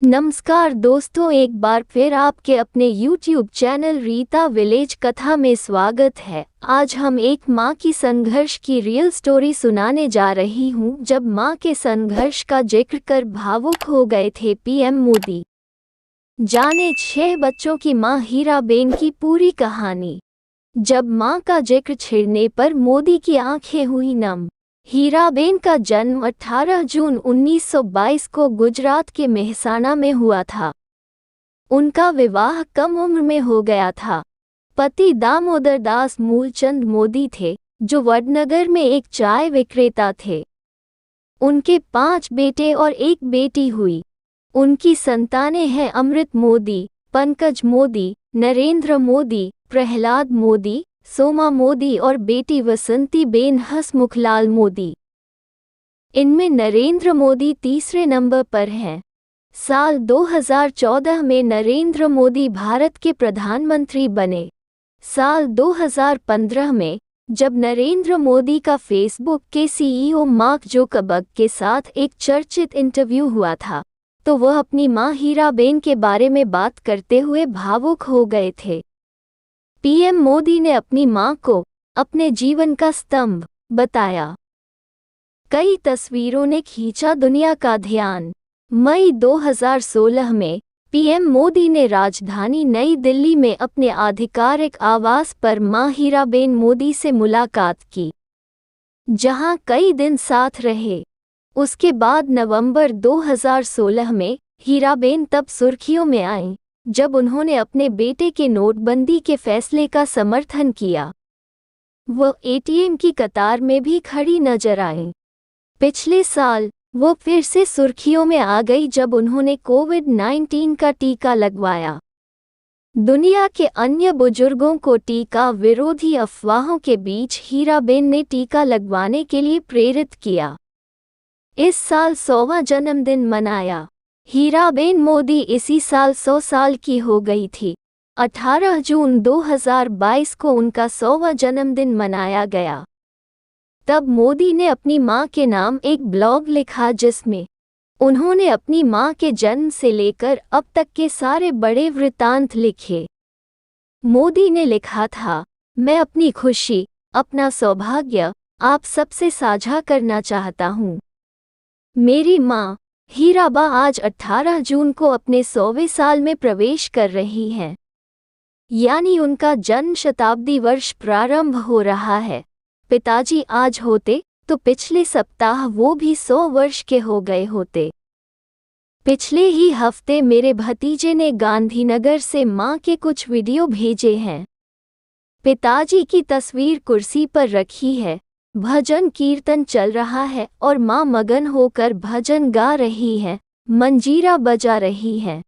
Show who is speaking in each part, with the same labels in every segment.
Speaker 1: नमस्कार दोस्तों, एक बार फिर आपके अपने YouTube चैनल रीता विलेज कथा में स्वागत है। आज हम एक माँ की संघर्ष की रियल स्टोरी सुनाने जा रही हूँ, जब माँ के संघर्ष का जिक्र कर भावुक हो गए थे पीएम मोदी। जाने 6 बच्चों की माँ हीराबेन की पूरी कहानी। जब माँ का जिक्र छिड़ने पर मोदी की आंखें हुई नम। हीराबेन का जन्म 18 जून 1922 को गुजरात के मेहसाणा में हुआ था। उनका विवाह कम उम्र में हो गया था। पति दामोदर दास मूलचंद मोदी थे, जो वडनगर में एक चाय विक्रेता थे। उनके 5 बेटे और एक बेटी हुई। उनकी संतानें हैं अमृत मोदी, पंकज मोदी, नरेंद्र मोदी, प्रहलाद मोदी, सोमा मोदी और बेटी वसंती बेन हसमुखलाल मोदी। इनमें नरेंद्र मोदी तीसरे नंबर पर हैं। साल 2014 में नरेंद्र मोदी भारत के प्रधानमंत्री बने। साल 2015 में जब नरेंद्र मोदी का फेसबुक के सीईओ मार्क जुकरबर्ग के साथ एक चर्चित इंटरव्यू हुआ था, तो वह अपनी मां हीराबेन के बारे में बात करते हुए भावुक हो गए थे। पीएम मोदी ने अपनी मां को अपने जीवन का स्तंभ बताया। कई तस्वीरों ने खींचा दुनिया का ध्यान। मई 2016 में पीएम मोदी ने राजधानी नई दिल्ली में अपने आधिकारिक आवास पर मां हीराबेन मोदी से मुलाकात की, जहां कई दिन साथ रहे। उसके बाद नवंबर 2016 में हीराबेन तब सुर्खियों में आईं, जब उन्होंने अपने बेटे के नोटबंदी के फैसले का समर्थन किया। वह एटीएम की कतार में भी खड़ी नजर आईं। पिछले साल वो फिर से सुर्खियों में आ गई जब उन्होंने कोविड-19 का टीका लगवाया। दुनिया के अन्य बुजुर्गों को टीका विरोधी अफवाहों के बीच हीराबेन ने टीका लगवाने के लिए प्रेरित किया। इस साल 100वां जन्मदिन मनाया। हीराबेन मोदी इसी साल 100 साल की हो गई थी। 18 जून 2022 को उनका 100वां जन्मदिन मनाया गया। तब मोदी ने अपनी मां के नाम एक ब्लॉग लिखा, जिसमें उन्होंने अपनी मां के जन्म से लेकर अब तक के सारे बड़े वृत्तांत लिखे। मोदी ने लिखा था, मैं अपनी खुशी, अपना सौभाग्य आप सबसे साझा करना चाहता हूँ। मेरी मां हीराबा आज 18 जून को अपने 100वें साल में प्रवेश कर रही हैं। यानी उनका जन्म शताब्दी वर्ष प्रारंभ हो रहा है। पिताजी आज होते तो पिछले सप्ताह वो भी 100 वर्ष के हो गए होते। पिछले ही हफ्ते मेरे भतीजे ने गांधीनगर से मां के कुछ वीडियो भेजे हैं। पिताजी की तस्वीर कुर्सी पर रखी है, भजन कीर्तन चल रहा है और मां मगन होकर भजन गा रही है, मंजीरा बजा रही है।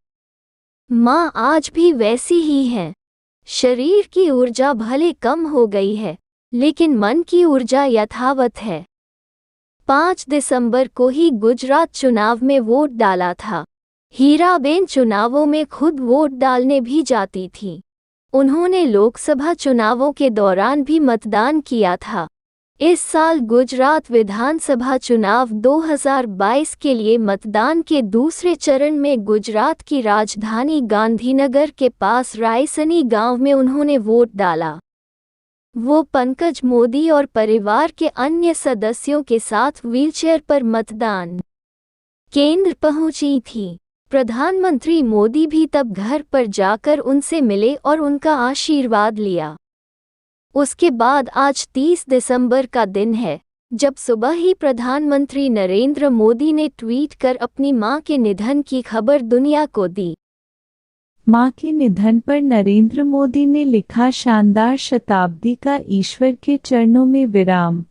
Speaker 1: मां आज भी वैसी ही हैं। शरीर की ऊर्जा भले कम हो गई है, लेकिन मन की ऊर्जा यथावत है। 5 दिसंबर को ही गुजरात चुनाव में वोट डाला था। हीराबेन चुनावों में खुद वोट डालने भी जाती थी। उन्होंने लोकसभा चुनावों के दौरान भी मतदान किया था। इस साल गुजरात विधानसभा चुनाव 2022 के लिए मतदान के दूसरे चरण में गुजरात की राजधानी गांधीनगर के पास रायसनी गांव में उन्होंने वोट डाला। वो पंकज मोदी और परिवार के अन्य सदस्यों के साथ व्हीलचेयर पर मतदान केंद्र पहुंची थी। प्रधानमंत्री मोदी भी तब घर पर जाकर उनसे मिले और उनका आशीर्वाद लिया। उसके बाद आज 30 दिसंबर का दिन है, जब सुबह ही प्रधानमंत्री नरेंद्र मोदी ने ट्वीट कर अपनी मां के निधन की खबर दुनिया को दी।
Speaker 2: मां के निधन पर नरेंद्र मोदी ने लिखा, शानदार शताब्दी का ईश्वर के चरणों में विराम।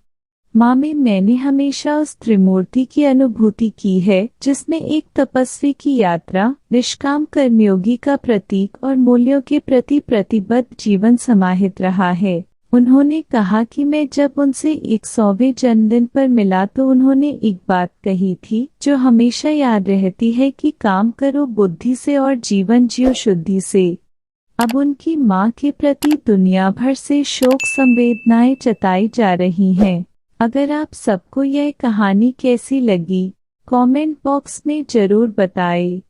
Speaker 2: मां में मैंने हमेशा उस त्रिमूर्ति की अनुभूति की है, जिसमें एक तपस्वी की यात्रा, निष्काम कर्मयोगी का प्रतीक और मूल्यों के प्रति प्रतिबद्ध जीवन समाहित रहा है। उन्होंने कहा कि मैं जब उनसे 100वें जन्मदिन पर मिला तो उन्होंने एक बात कही थी जो हमेशा याद रहती है कि काम करो बुद्धि से और जीवन जियो शुद्धि से। अब उनकी मां के प्रति दुनिया भर से शोक संवेदनाएं जताई जा रही हैं। अगर आप सबको यह कहानी कैसी लगी, कमेंट बॉक्स में जरूर बताएं।